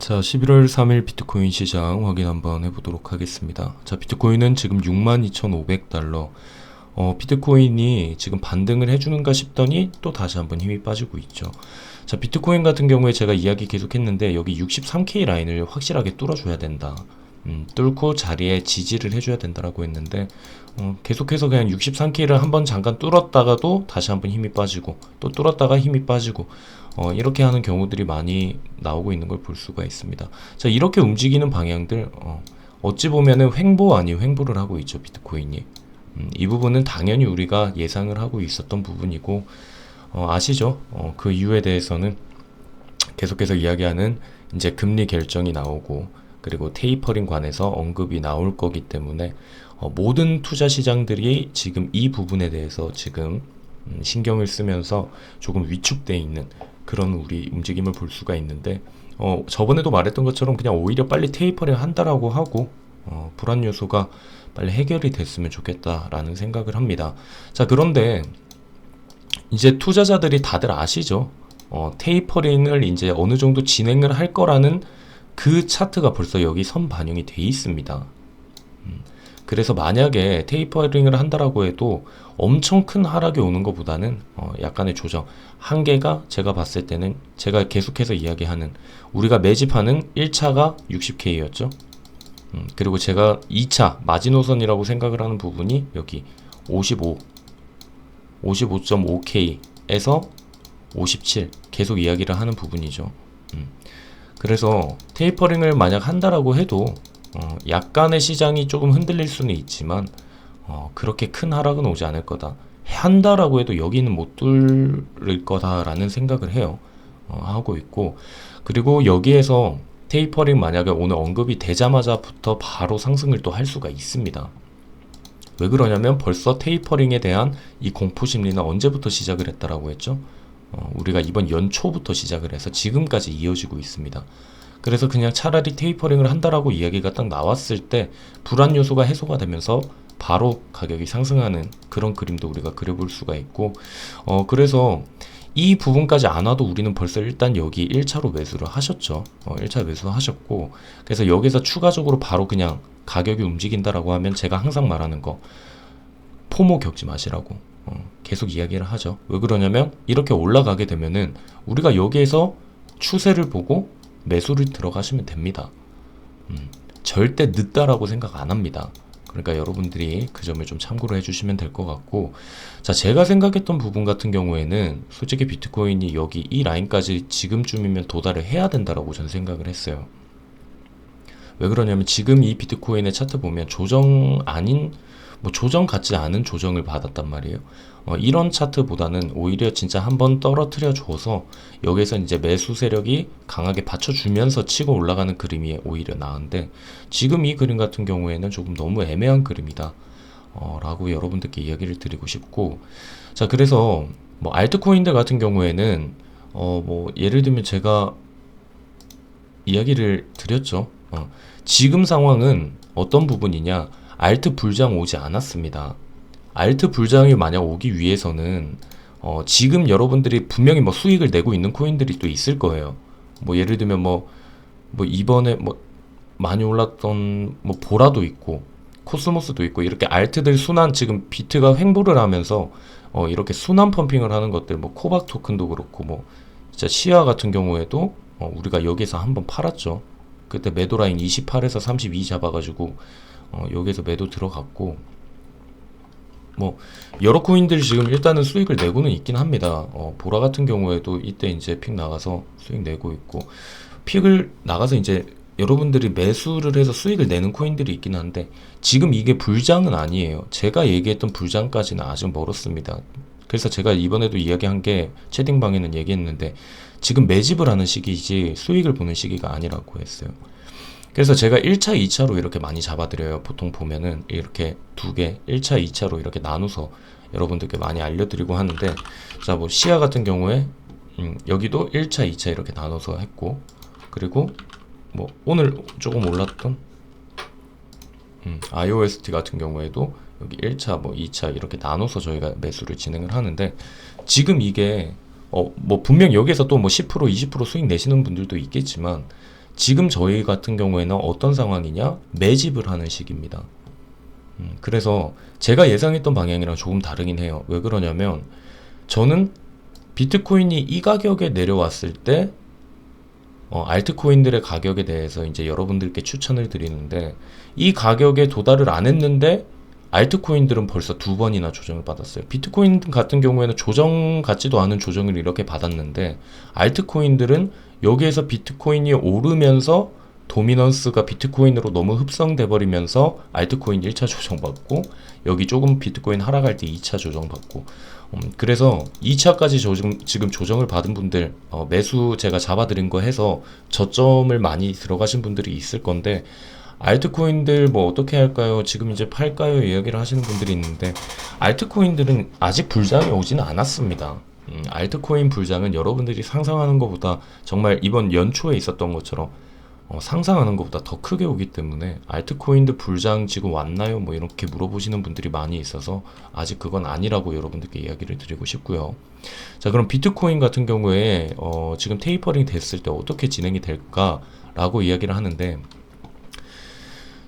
자, 11월 3일 비트코인 시장 확인 한번 해보도록 하겠습니다. 자, 비트코인은 지금 62,500달러. 비트코인이 지금 반등을 해주는가 싶더니 또 다시 한번 힘이 빠지고 있죠. 자, 비트코인 같은 경우에 제가 이야기 계속 했는데 여기 63K 라인을 확실하게 뚫어줘야 된다. 뚫고 자리에 지지를 해줘야 된다라고 했는데 계속해서 그냥 63K를 한번 잠깐 뚫었다가도 다시 한번 힘이 빠지고 또 뚫었다가 힘이 빠지고 이렇게 하는 경우들이 많이 나오고 있는 걸 볼 수가 있습니다. 자, 이렇게 움직이는 방향들 어찌 보면은 횡보 아닌 횡보를 하고 있죠, 비트코인이. 이 부분은 당연히 우리가 예상을 하고 있었던 부분이고 아시죠? 그 이유에 대해서는 계속해서 이야기하는 이제 금리 결정이 나오고 그리고 테이퍼링 관해서 언급이 나올 거기 때문에 모든 투자 시장들이 지금 이 부분에 대해서 지금 신경을 쓰면서 조금 위축돼 있는 그런 우리 움직임을 볼 수가 있는데 저번에도 말했던 것처럼 그냥 오히려 빨리 테이퍼링 한다라고 하고 불안 요소가 빨리 해결이 됐으면 좋겠다라는 생각을 합니다. 자, 그런데 이제 투자자들이 다들 아시죠? 테이퍼링을 이제 어느 정도 진행을 할 거라는 그 차트가 벌써 여기 선 반영이 돼 있습니다. 그래서 만약에 테이퍼링을 한다라고 해도 엄청 큰 하락이 오는 것보다는 약간의 조정, 한계가 제가 봤을 때는 제가 계속해서 이야기하는 우리가 매집하는 1차가 60K였죠. 그리고 제가 2차 마지노선이라고 생각을 하는 부분이 여기 55.5K에서 57 계속 이야기를 하는 부분이죠. 그래서 테이퍼링을 만약 한다라고 해도 약간의 시장이 조금 흔들릴 수는 있지만 그렇게 큰 하락은 오지 않을 거다. 한다라고 해도 여기는 못 뚫을 거다라는 생각을 해요. 하고 있고 그리고 여기에서 테이퍼링 만약에 오늘 언급이 되자마자부터 바로 상승을 또 할 수가 있습니다. 왜 그러냐면 벌써 테이퍼링에 대한 이 공포 심리는 언제부터 시작을 했다라고 했죠? 우리가 이번 연초부터 시작을 해서 지금까지 이어지고 있습니다. 그래서 그냥 차라리 테이퍼링을 한다라고 이야기가 딱 나왔을 때 불안 요소가 해소가 되면서 바로 가격이 상승하는 그런 그림도 우리가 그려볼 수가 있고 그래서 이 부분까지 안 와도 우리는 벌써 일단 여기 1차로 매수를 하셨죠. 1차 매수 하셨고 그래서 여기서 추가적으로 바로 그냥 가격이 움직인다라고 하면 제가 항상 말하는 거 포모 겪지 마시라고 계속 이야기를 하죠. 왜 그러냐면 이렇게 올라가게 되면은 우리가 여기에서 추세를 보고 매수를 들어가시면 됩니다. 절대 늦다라고 생각 안 합니다. 그러니까 여러분들이 그 점을 좀 참고를 해주시면 될 것 같고 자, 제가 생각했던 부분 같은 경우에는 솔직히 비트코인이 여기 이 라인까지 지금쯤이면 도달을 해야 된다라고 저는 생각을 했어요. 왜 그러냐면 지금 이 비트코인의 차트 보면 조정 아닌 조정 같지 않은 조정을 받았단 말이에요. 이런 차트보다는 오히려 진짜 한번 떨어뜨려 줘서 여기서 이제 매수 세력이 강하게 받쳐주면서 치고 올라가는 그림이 오히려 나은데 지금 이 그림 같은 경우에는 조금 너무 애매한 그림이다 라고 여러분들께 이야기를 드리고 싶고 자, 그래서 알트코인들 같은 경우에는 예를 들면 제가 이야기를 드렸죠. 지금 상황은 어떤 부분이냐, 알트 불장 오지 않았습니다. 알트 불장이 만약 오기 위해서는 지금 여러분들이 분명히 수익을 내고 있는 코인들이 또 있을 거예요. 예를 들면 이번에 많이 올랐던 보라도 있고 코스모스도 있고 이렇게 알트들 순환 지금 비트가 횡보를 하면서 이렇게 순환 펌핑을 하는 것들 코박 토큰도 그렇고 진짜 시아 같은 경우에도 우리가 여기서 한번 팔았죠. 그때 매도 라인 28에서 32 잡아가지고 여기서 매도 들어갔고 여러 코인들이 지금 일단은 수익을 내고는 있긴 합니다. 보라 같은 경우에도 이때 이제 픽 나가서 수익 내고 있고 픽을 나가서 이제 여러분들이 매수를 해서 수익을 내는 코인들이 있긴 한데 지금 이게 불장은 아니에요. 제가 얘기했던 불장까지는 아직 멀었습니다. 그래서 제가 이번에도 이야기한 게 채팅방에는 얘기했는데 지금 매집을 하는 시기이지 수익을 보는 시기가 아니라고 했어요. 그래서 제가 1차, 2차로 이렇게 많이 잡아드려요. 보통 보면은 이렇게 두 개, 1차, 2차로 이렇게 나눠서 여러분들께 많이 알려드리고 하는데 자, 시아 같은 경우에 여기도 1차, 2차 이렇게 나눠서 했고 그리고 오늘 조금 올랐던 IOST 같은 경우에도 여기 1차, 2차 이렇게 나눠서 저희가 매수를 진행을 하는데 지금 이게 분명 여기에서 또 10%, 20% 수익 내시는 분들도 있겠지만 지금 저희 같은 경우에는 어떤 상황이냐? 매집을 하는 시기입니다. 그래서 제가 예상했던 방향이랑 조금 다르긴 해요. 왜 그러냐면 저는 비트코인이 이 가격에 내려왔을 때 알트코인들의 가격에 대해서 이제 여러분들께 추천을 드리는데, 이 가격에 도달을 안 했는데 알트코인들은 벌써 두 번이나 조정을 받았어요. 비트코인 같은 경우에는 조정 같지도 않은 조정을 이렇게 받았는데, 알트코인들은 여기에서 비트코인이 오르면서 도미넌스가 비트코인으로 너무 흡성돼 버리면서 알트코인 1차 조정받고, 여기 조금 비트코인 하락할 때 2차 조정받고, 그래서 2차까지 지금 조정을 받은 분들, 매수 제가 잡아드린 거 해서 저점을 많이 들어가신 분들이 있을 건데, 알트코인들 뭐 어떻게 할까요? 지금 이제 팔까요? 이야기를 하시는 분들이 있는데, 알트코인들은 아직 불장이 오지는 않았습니다. 알트코인 불장은 여러분들이 상상하는 것보다, 정말 이번 연초에 있었던 것처럼 상상하는 것보다 더 크게 오기 때문에, 알트코인들 불장 지금 왔나요? 뭐 이렇게 물어보시는 분들이 많이 있어서 아직 그건 아니라고 여러분들께 이야기를 드리고 싶고요. 자, 그럼 비트코인 같은 경우에 지금 테이퍼링 됐을 때 어떻게 진행이 될까라고 이야기를 하는데,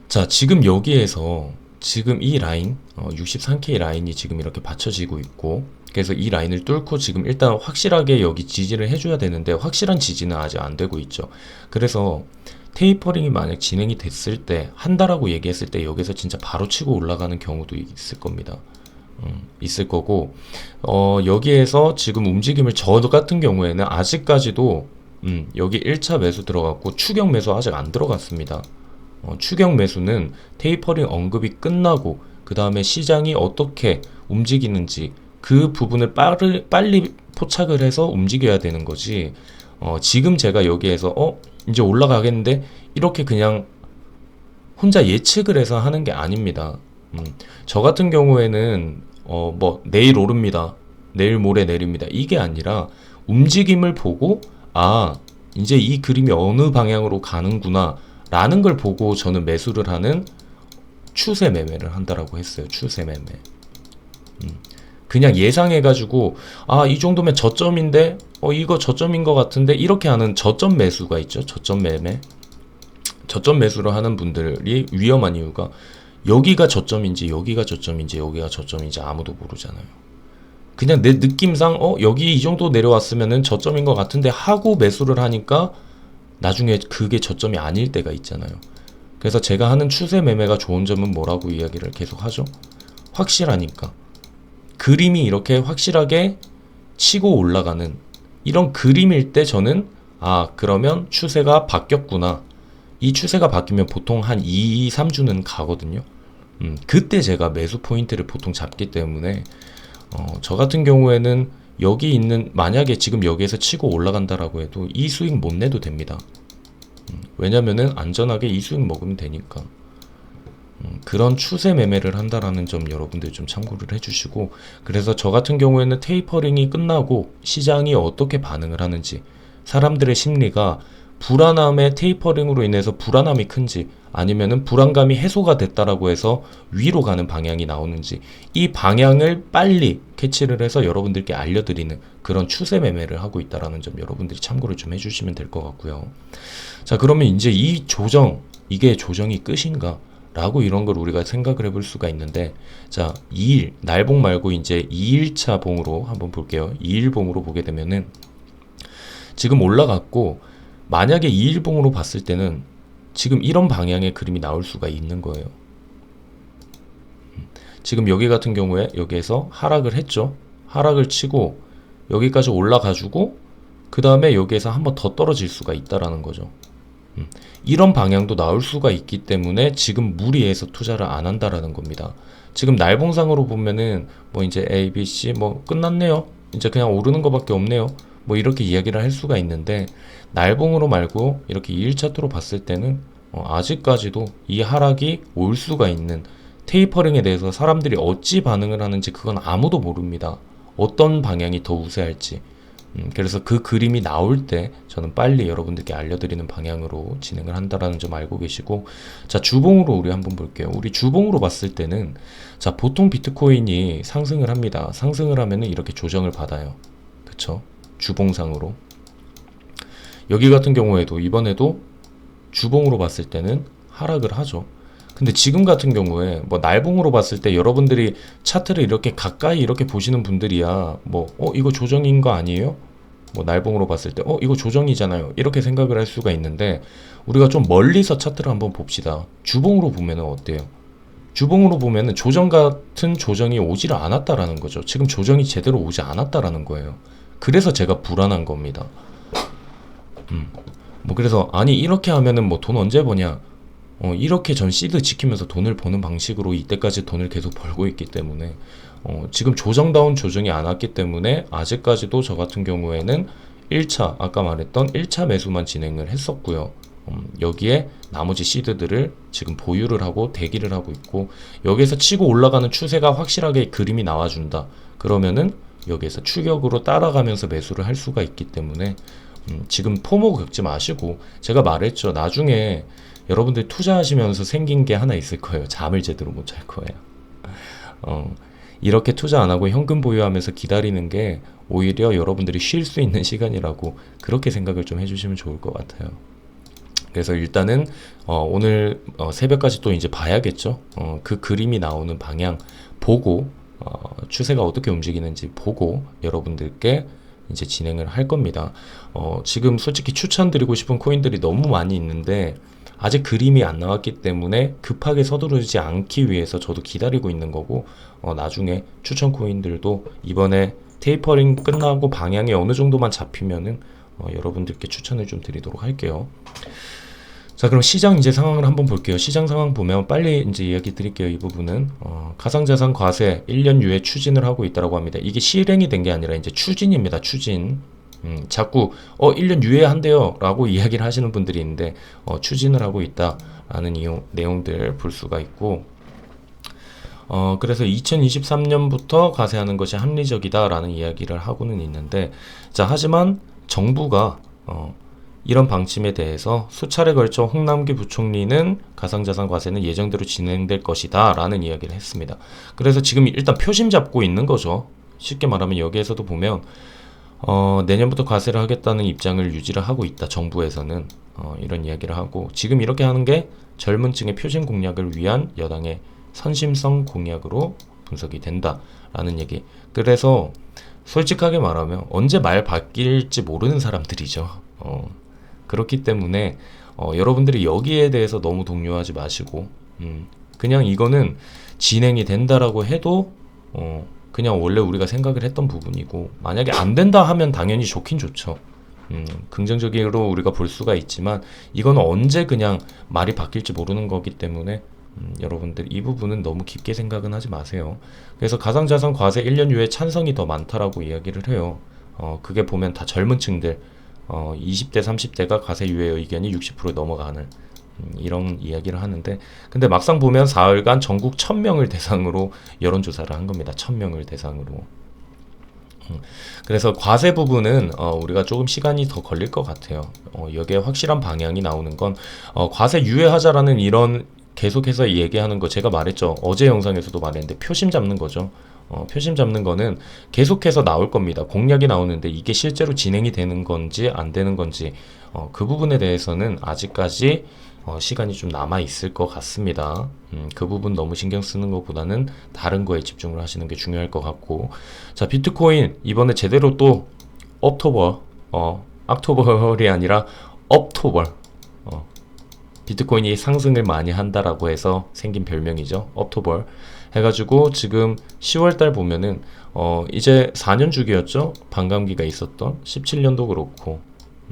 자, 지금 여기에서 지금 이 라인 63K 라인이 지금 이렇게 받쳐지고 있고, 그래서 이 라인을 뚫고 지금 일단 확실하게 여기 지지를 해줘야 되는데, 확실한 지지는 아직 안 되고 있죠. 그래서 테이퍼링이 만약 진행이 됐을 때, 한다라고 얘기했을 때 여기서 진짜 바로 치고 올라가는 경우도 있을 겁니다. 있을 거고, 여기에서 지금 움직임을, 저 같은 경우에는 아직까지도 여기 1차 매수 들어갔고 추격 매수 아직 안 들어갔습니다. 추격 매수는 테이퍼링 언급이 끝나고 그 다음에 시장이 어떻게 움직이는지 그 부분을 빨리 포착을 해서 움직여야 되는 거지, 지금 제가 여기에서 이제 올라가겠는데 이렇게 그냥 혼자 예측을 해서 하는 게 아닙니다. 저 같은 경우에는 뭐 내일 오릅니다, 내일 모레 내립니다, 이게 아니라 움직임을 보고, 이제 이 그림이 어느 방향으로 가는구나 라는 걸 보고 저는 매수를 하는 추세 매매를 한다라고 했어요. 추세 매매. 그냥 예상해가지고 이 정도면 저점인데 이거 저점인 것 같은데 이렇게 하는 저점 매수가 있죠. 저점 매매. 저점 매수를 하는 분들이 위험한 이유가, 여기가 저점인지 여기가 저점인지 여기가 저점인지 아무도 모르잖아요. 그냥 내 느낌상 여기 이 정도 내려왔으면은 저점인 것 같은데 하고 매수를 하니까 나중에 그게 저점이 아닐 때가 있잖아요. 그래서 제가 하는 추세 매매가 좋은 점은 뭐라고 이야기를 계속 하죠? 확실하니까. 그림이 이렇게 확실하게 치고 올라가는 이런 그림일 때 저는 그러면 추세가 바뀌었구나. 이 추세가 바뀌면 보통 한 2, 3주는 가거든요. 그때 제가 매수 포인트를 보통 잡기 때문에 저 같은 경우에는 여기 있는, 만약에 지금 여기에서 치고 올라간다라고 해도 이 수익 못 내도 됩니다. 왜냐면은 안전하게 이 수익 먹으면 되니까. 그런 추세 매매를 한다라는 점 여러분들 좀 참고를 해주시고, 그래서 저 같은 경우에는 테이퍼링이 끝나고 시장이 어떻게 반응을 하는지, 사람들의 심리가 불안함에 테이퍼링으로 인해서 불안함이 큰지, 아니면은 불안감이 해소가 됐다라고 해서 위로 가는 방향이 나오는지, 이 방향을 빨리 캐치를 해서 여러분들께 알려드리는 그런 추세 매매를 하고 있다라는 점 여러분들이 참고를 좀 해주시면 될 것 같고요. 자, 그러면 이제 이 조정, 이게 조정이 끝인가? 라고 이런 걸 우리가 생각을 해볼 수가 있는데, 자, 2일, 날봉 말고 이제 2일차 봉으로 한번 볼게요. 2일 봉으로 보게 되면은 지금 올라갔고, 만약에 2일 봉으로 봤을 때는 지금 이런 방향의 그림이 나올 수가 있는 거예요. 지금 여기 같은 경우에 여기에서 하락을 했죠. 하락을 치고 여기까지 올라가지고 그 다음에 여기에서 한번 더 떨어질 수가 있다라는 거죠. 이런 방향도 나올 수가 있기 때문에 지금 무리해서 투자를 안 한다라는 겁니다. 지금 날봉상으로 보면은 뭐 이제 A, B, C 뭐 끝났네요. 이제 그냥 오르는 것밖에 없네요. 뭐 이렇게 이야기를 할 수가 있는데, 날봉으로 말고 이렇게 2일 차트로 봤을 때는 아직까지도 이 하락이 올 수가 있는, 테이퍼링에 대해서 사람들이 어찌 반응을 하는지 그건 아무도 모릅니다. 어떤 방향이 더 우세할지. 그래서 그 그림이 나올 때 저는 빨리 여러분들께 알려드리는 방향으로 진행을 한다라는 점 알고 계시고, 자, 주봉으로 우리 한번 볼게요. 우리 주봉으로 봤을 때는, 자, 보통 비트코인이 상승을 합니다. 상승을 하면은 이렇게 조정을 받아요. 그쵸? 주봉상으로. 여기 같은 경우에도 이번에도 주봉으로 봤을 때는 하락을 하죠. 근데 지금 같은 경우에 뭐 날봉으로 봤을 때 여러분들이 차트를 이렇게 가까이 이렇게 보시는 분들이야 뭐 이거 조정인 거 아니에요? 뭐 날봉으로 봤을 때 이거 조정이잖아요. 이렇게 생각을 할 수가 있는데 우리가 좀 멀리서 차트를 한번 봅시다. 주봉으로 보면은 어때요? 주봉으로 보면은 조정 같은 조정이 오지를 않았다라는 거죠. 지금 조정이 제대로 오지 않았다라는 거예요. 그래서 제가 불안한 겁니다. 뭐 그래서 아니 이렇게 하면은 뭐 돈 언제 버냐? 이렇게 전 시드 지키면서 돈을 버는 방식으로 이때까지 돈을 계속 벌고 있기 때문에 지금 조정다운 조정이 안 왔기 때문에 아직까지도 저 같은 경우에는 1차 아까 말했던 1차 매수만 진행을 했었고요. 여기에 나머지 시드들을 지금 보유를 하고 대기를 하고 있고 여기에서 치고 올라가는 추세가 확실하게 그림이 나와준다. 그러면은 여기에서 추격으로 따라가면서 매수를 할 수가 있기 때문에 지금 포모 겪지 마시고 제가 말했죠. 나중에 여러분들 투자하시면서 생긴 게 하나 있을 거예요. 잠을 제대로 못 잘 거예요. 이렇게 투자 안 하고 현금 보유하면서 기다리는 게 오히려 여러분들이 쉴 수 있는 시간이라고 그렇게 생각을 좀 해주시면 좋을 것 같아요. 그래서 일단은 오늘 새벽까지 또 이제 봐야겠죠. 그 그림이 나오는 방향 보고 추세가 어떻게 움직이는지 보고 여러분들께 이제 진행을 할 겁니다. 지금 솔직히 추천드리고 싶은 코인들이 너무 많이 있는데 아직 그림이 안 나왔기 때문에 급하게 서두르지 않기 위해서 저도 기다리고 있는 거고 나중에 추천 코인들도 이번에 테이퍼링 끝나고 방향이 어느 정도만 잡히면은 여러분들께 추천을 좀 드리도록 할게요. 자, 그럼 시장 이제 상황을 한번 볼게요. 시장 상황 보면 빨리 이제 이야기 드릴게요. 이 부분은 가상자산 과세 1년 유예 추진을 하고 있다고 합니다. 이게 실행이 된 게 아니라 이제 추진입니다. 추진. 자꾸 1년 유예한대요 라고 이야기를 하시는 분들이 있는데 추진을 하고 있다라는 내용들 볼 수가 있고 그래서 2023년부터 과세하는 것이 합리적이다라는 이야기를 하고는 있는데 자, 하지만 정부가 이런 방침에 대해서 수차례 걸쳐 홍남기 부총리는 가상자산 과세는 예정대로 진행될 것이다 라는 이야기를 했습니다. 그래서 지금 일단 표심 잡고 있는 거죠. 쉽게 말하면 여기에서도 보면 내년부터 과세를 하겠다는 입장을 유지를 하고 있다. 정부에서는 이런 이야기를 하고 지금 이렇게 하는 게 젊은 층의 표심 공략을 위한 여당의 선심성 공약으로 분석이 된다라는 얘기. 그래서 솔직하게 말하면 언제 말 바뀔지 모르는 사람들이죠. 그렇기 때문에 여러분들이 여기에 대해서 너무 동요하지 마시고 그냥 이거는 진행이 된다라고 해도 그냥 원래 우리가 생각을 했던 부분이고 만약에 안 된다 하면 당연히 좋긴 좋죠. 긍정적으로 우리가 볼 수가 있지만 이거는 언제 그냥 말이 바뀔지 모르는 거기 때문에 여러분들 이 부분은 너무 깊게 생각은 하지 마세요. 그래서 가상자산 과세 1년 유예 찬성이 더 많다라고 이야기를 해요. 그게 보면 다 젊은 층들 20대 30대가 과세 유예 의견이 60%에 넘어가는 이런 이야기를 하는데 근데 막상 보면 사흘간 전국 1000명을 대상으로 여론조사를 한 겁니다. 1000명을 대상으로. 그래서 과세 부분은 우리가 조금 시간이 더 걸릴 것 같아요. 여기에 확실한 방향이 나오는 건 과세 유예하자라는 이런 계속해서 얘기하는 거 제가 말했죠. 어제 영상에서도 말했는데 표심 잡는 거죠. 표심 잡는 거는 계속해서 나올 겁니다. 공약이 나오는데 이게 실제로 진행이 되는 건지 안 되는 건지 그 부분에 대해서는 아직까지 시간이 좀 남아 있을 것 같습니다. 그 부분 너무 신경 쓰는 것보다는 다른 거에 집중을 하시는 게 중요할 것 같고 자 비트코인 이번에 제대로 또 악토벌이 아니라 업토벌 비트코인이 상승을 많이 한다라고 해서 생긴 별명이죠. 업토벌 해가지고 지금 10월달 보면은 이제 4년 주기였죠. 반감기가 있었던 17년도 그렇고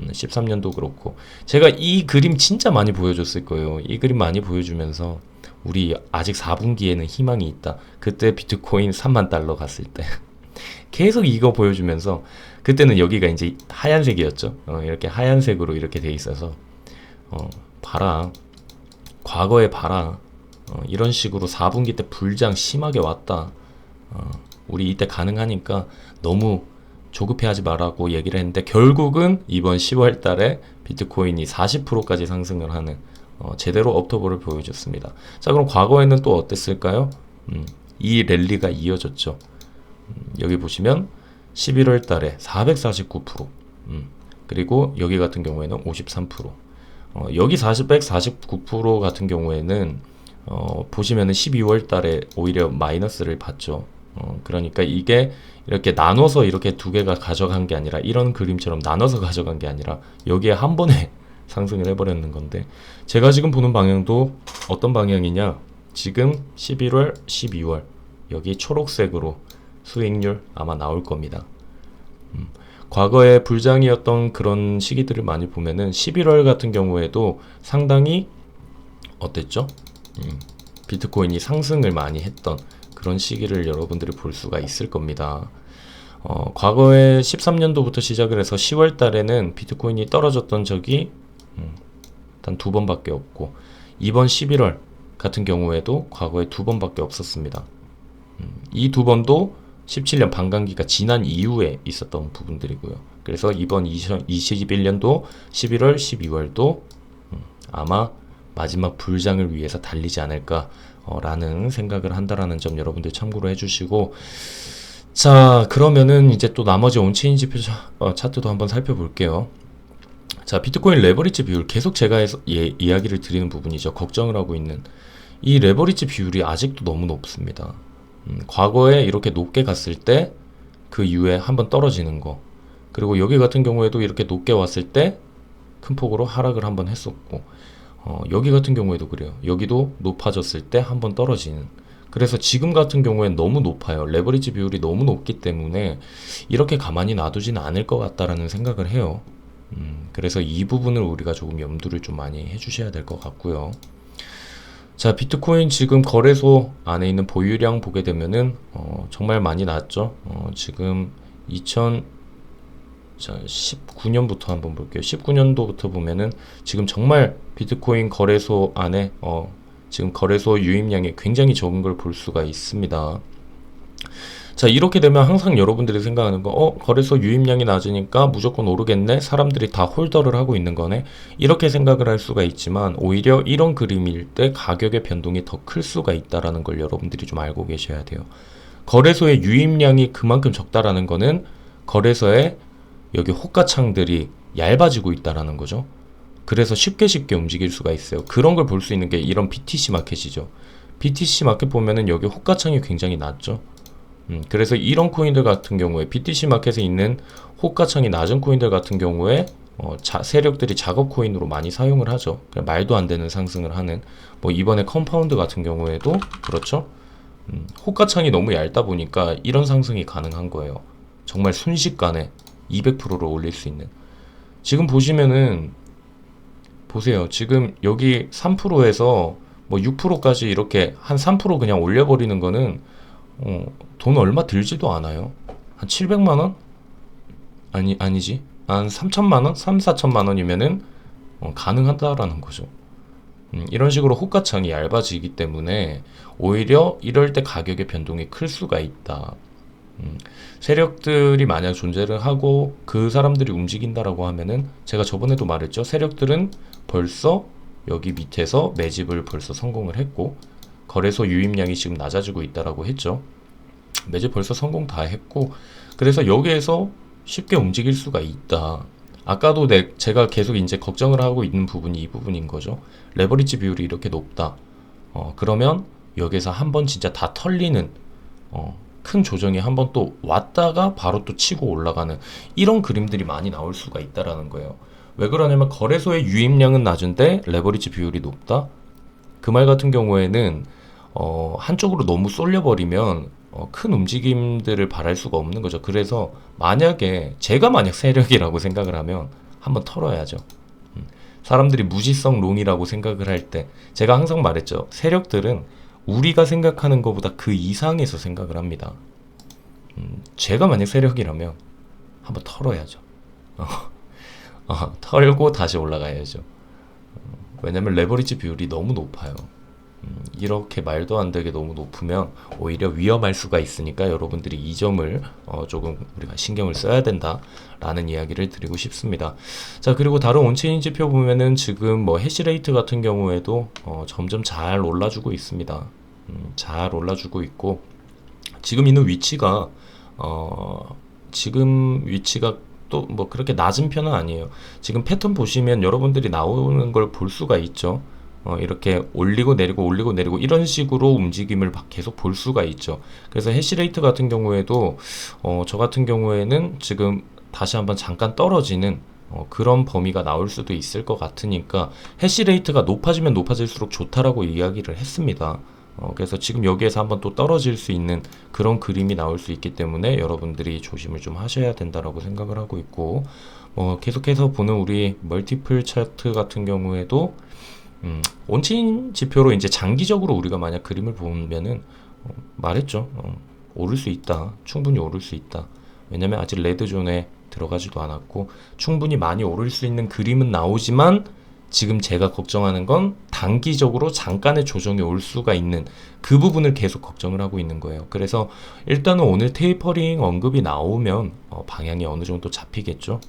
13년도 그렇고 제가 이 그림 진짜 많이 보여줬을 거예요. 이 그림 많이 보여주면서 우리 아직 4분기에는 희망이 있다. 그때 비트코인 3만 달러 갔을 때 계속 이거 보여주면서 그때는 여기가 이제 하얀색이었죠. 이렇게 하얀색으로 이렇게 돼 있어서 봐라. 과거에 봐라. 이런 식으로 4분기 때 불장 심하게 왔다. 우리 이때 가능하니까 너무 조급해하지 말라고 얘기를 했는데 결국은 이번 10월 달에 비트코인이 40%까지 상승을 하는 제대로 업토벌을 보여줬습니다. 자 그럼 과거에는 또 어땠을까요? 이 랠리가 이어졌죠. 여기 보시면 11월 달에 449%, 그리고 여기 같은 경우에는 53%. 여기 149% 같은 경우에는 보시면은 12월 달에 오히려 마이너스를 봤죠. 그러니까 이게 이렇게 나눠서 이렇게 두 개가 가져간 게 아니라 이런 그림처럼 나눠서 가져간 게 아니라 여기에 한 번에 상승을 해버렸는 건데 제가 지금 보는 방향도 어떤 방향이냐 지금 11월, 12월 여기 초록색으로 수익률 아마 나올 겁니다. 과거에 불장이었던 그런 시기들을 많이 보면은 11월 같은 경우에도 상당히 어땠죠? 비트코인이 상승을 많이 했던 그런 시기를 여러분들이 볼 수가 있을 겁니다. 과거에 13년도부터 시작을 해서 10월 달에는 비트코인이 떨어졌던 적이 단 2번밖에 없고 이번 11월 같은 경우에도 과거에 2번밖에 없었습니다. 이 2번도 17년 반감기가 지난 이후에 있었던 부분들이고요. 그래서 이번 2021년도 11월, 12월도 아마 마지막 불장을 위해서 달리지 않을까 라는 생각을 한다라는 점 여러분들 참고로 해주시고 자 그러면은 이제 또 나머지 온체인 지표 차트도 한번 살펴볼게요. 자 비트코인 레버리지 비율 계속 제가 이야기를 드리는 부분이죠. 걱정을 하고 있는 이 레버리지 비율이 아직도 너무 높습니다. 과거에 이렇게 높게 갔을 때 그 이후에 한번 떨어지는 거 그리고 여기 같은 경우에도 이렇게 높게 왔을 때 큰 폭으로 하락을 한번 했었고 여기 같은 경우에도 그래요. 여기도 높아졌을 때 한번 떨어지는 그래서 지금 같은 경우엔 너무 높아요. 레버리지 비율이 너무 높기 때문에 이렇게 가만히 놔두지는 않을 것 같다라는 생각을 해요. 그래서 이 부분을 우리가 조금 염두를 좀 많이 해주셔야 될 것 같고요. 자 비트코인 지금 거래소 안에 있는 보유량 보게 되면은 정말 많이 났죠. 지금 2019년부터 한번 볼게요. 19년도부터 보면은 지금 정말 비트코인 거래소 안에 지금 거래소 유입량이 굉장히 적은 걸 볼 수가 있습니다. 자 이렇게 되면 항상 여러분들이 생각하는 거 거래소 유입량이 낮으니까 무조건 오르겠네 사람들이 다 홀더를 하고 있는 거네 이렇게 생각을 할 수가 있지만 오히려 이런 그림일 때 가격의 변동이 더 클 수가 있다라는 걸 여러분들이 좀 알고 계셔야 돼요. 거래소의 유입량이 그만큼 적다라는 거는 거래소에 여기 호가창들이 얇아지고 있다라는 거죠. 그래서 쉽게 움직일 수가 있어요. 그런 걸 볼 수 있는 게 이런 BTC 마켓이죠. BTC 마켓 보면은 여기 호가창이 굉장히 낮죠. 그래서 이런 코인들 같은 경우에 BTC 마켓에 있는 호가창이 낮은 코인들 같은 경우에 세력들이 작업 코인으로 많이 사용을 하죠. 말도 안 되는 상승을 하는 뭐 이번에 컴파운드 같은 경우에도 그렇죠. 호가창이 너무 얇다 보니까 이런 상승이 가능한 거예요. 정말 순식간에 200%를 올릴 수 있는 지금 보시면은 보세요. 지금 여기 3%에서 뭐 6%까지 이렇게 한 3% 그냥 올려버리는 거는 돈 얼마 들지도 않아요. 한 700만원? 아니지. 한 3천만원? 3, 4천만원이면은 가능하다라는 거죠. 이런 식으로 호가창이 얇아지기 때문에 오히려 이럴 때 가격의 변동이 클 수가 있다. 세력들이 만약 존재를 하고 그 사람들이 움직인다라고 하면은 제가 저번에도 말했죠. 세력들은 벌써 여기 밑에서 매집을 벌써 성공을 했고 거래소 유입량이 지금 낮아지고 있다라고 했죠. 매집 벌써 성공 다 했고 그래서 여기에서 쉽게 움직일 수가 있다. 아까도 제가 계속 이제 걱정을 하고 있는 부분이 이 부분인 거죠. 레버리지 비율이 이렇게 높다. 그러면 여기서 한번 진짜 다 털리는 큰 조정이 한번 또 왔다가 바로 또 치고 올라가는 이런 그림들이 많이 나올 수가 있다라는 거예요. 왜 그러냐면 거래소의 유입량은 낮은데 레버리지 비율이 높다. 그 말 같은 경우에는 한쪽으로 너무 쏠려버리면 큰 움직임들을 바랄 수가 없는 거죠. 그래서 만약에 제가 만약 세력이라고 생각을 하면 한번 털어야죠. 사람들이 무지성 롱이라고 생각을 할 때 제가 항상 말했죠. 세력들은 우리가 생각하는 것보다 그 이상에서 생각을 합니다. 제가 만약 세력이라면 한번 털어야죠. 털고 다시 올라가야죠. 왜냐면 레버리지 비율이 너무 높아요. 이렇게 말도 안 되게 너무 높으면 오히려 위험할 수가 있으니까 여러분들이 이 점을 조금 우리가 신경을 써야 된다라는 이야기를 드리고 싶습니다. 자 그리고 다른 온체인 지표 보면은 지금 뭐 해시레이트 같은 경우에도 점점 잘 올라주고 있습니다. 잘 올라주고 있고 지금 있는 위치가 지금 위치가 또 뭐 그렇게 낮은 편은 아니에요. 지금 패턴 보시면 여러분들이 나오는 걸 볼 수가 있죠. 이렇게 올리고 내리고 올리고 내리고 이런 식으로 움직임을 계속 볼 수가 있죠. 그래서 해시레이트 같은 경우에도 저 같은 경우에는 지금 다시 한번 잠깐 떨어지는 그런 범위가 나올 수도 있을 것 같으니까 해시레이트가 높아지면 높아질수록 좋다라고 이야기를 했습니다. 그래서 지금 여기에서 한번 또 떨어질 수 있는 그런 그림이 나올 수 있기 때문에 여러분들이 조심을 좀 하셔야 된다라고 생각을 하고 있고, 계속해서 보는 우리 멀티플 차트 같은 경우에도 온치인 지표로 이제 장기적으로 우리가 만약 그림을 보면은 말했죠. 오를 수 있다. 충분히 오를 수 있다. 왜냐면 아직 레드존에 들어가지도 않았고 충분히 많이 오를 수 있는 그림은 나오지만 지금 제가 걱정하는 건 단기적으로 잠깐의 조정이 올 수가 있는 그 부분을 계속 걱정을 하고 있는 거예요. 그래서 일단은 오늘 테이퍼링 언급이 나오면 방향이 어느 정도 잡히겠죠.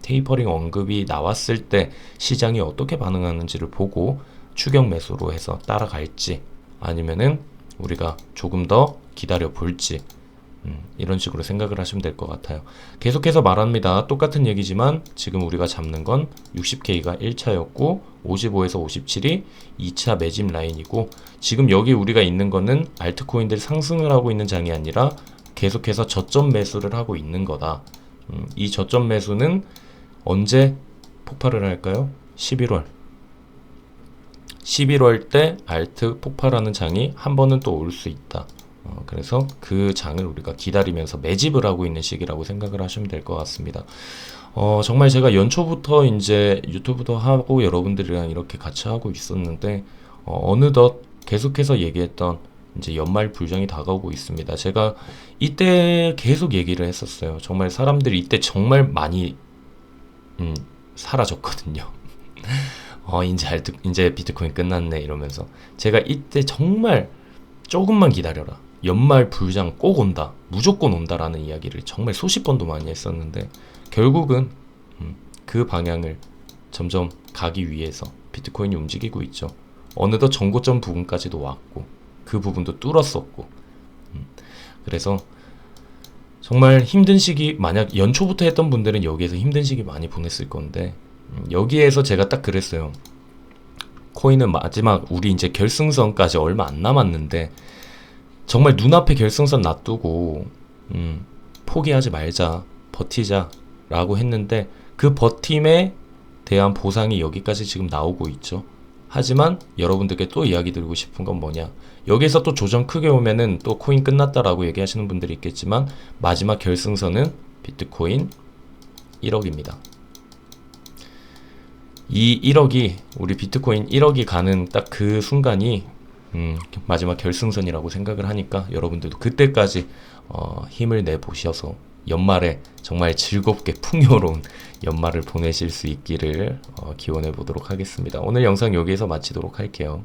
테이퍼링 언급이 나왔을 때 시장이 어떻게 반응하는지를 보고 추격 매수로 해서 따라갈지 아니면은 우리가 조금 더 기다려 볼지 이런 식으로 생각을 하시면 될 것 같아요. 계속해서 말합니다. 똑같은 얘기지만 지금 우리가 잡는 건 60K가 1차였고 55에서 57이 2차 매집 라인이고 지금 여기 우리가 있는 거는 알트코인들 상승을 하고 있는 장이 아니라 계속해서 저점 매수를 하고 있는 거다. 이 저점 매수는 언제 폭발을 할까요? 11월 때 알트 폭발하는 장이 한 번은 또 올 수 있다. 그래서 그 장을 우리가 기다리면서 매집을 하고 있는 시기라고 생각을 하시면 될 것 같습니다. 정말 제가 연초부터 이제 유튜브도 하고 여러분들이랑 이렇게 같이 하고 있었는데 어느덧 계속해서 얘기했던 이제 연말 불장이 다가오고 있습니다. 제가 이때 계속 얘기를 했었어요. 정말 사람들이 이때 정말 많이 사라졌거든요. 이제 비트코인 끝났네 이러면서 제가 이때 정말 조금만 기다려라. 연말 불장 꼭 온다. 무조건 온다라는 이야기를 정말 수십 번도 많이 했었는데 결국은 그 방향을 점점 가기 위해서 비트코인이 움직이고 있죠. 어느덧 전고점 부분까지도 왔고 그 부분도 뚫었었고 그래서 정말 힘든 시기 만약 연초부터 했던 분들은 여기에서 힘든 시기 많이 보냈을 건데 여기에서 제가 딱 그랬어요. 코인은 마지막 우리 이제 결승선까지 얼마 안 남았는데 정말 눈앞에 결승선 놔두고 포기하지 말자, 버티자 라고 했는데 그 버팀에 대한 보상이 여기까지 지금 나오고 있죠. 하지만 여러분들께 또 이야기 드리고 싶은 건 뭐냐, 여기서 또 조정 크게 오면은 또 코인 끝났다라고 얘기하시는 분들이 있겠지만 마지막 결승선은 비트코인 1억입니다. 이 1억이 우리 비트코인 1억이 가는 딱 그 순간이 마지막 결승선이라고 생각을 하니까 여러분들도 그때까지 힘을 내보셔서 연말에 정말 즐겁게 풍요로운 연말을 보내실 수 있기를 기원해 보도록 하겠습니다. 오늘 영상 여기에서 마치도록 할게요.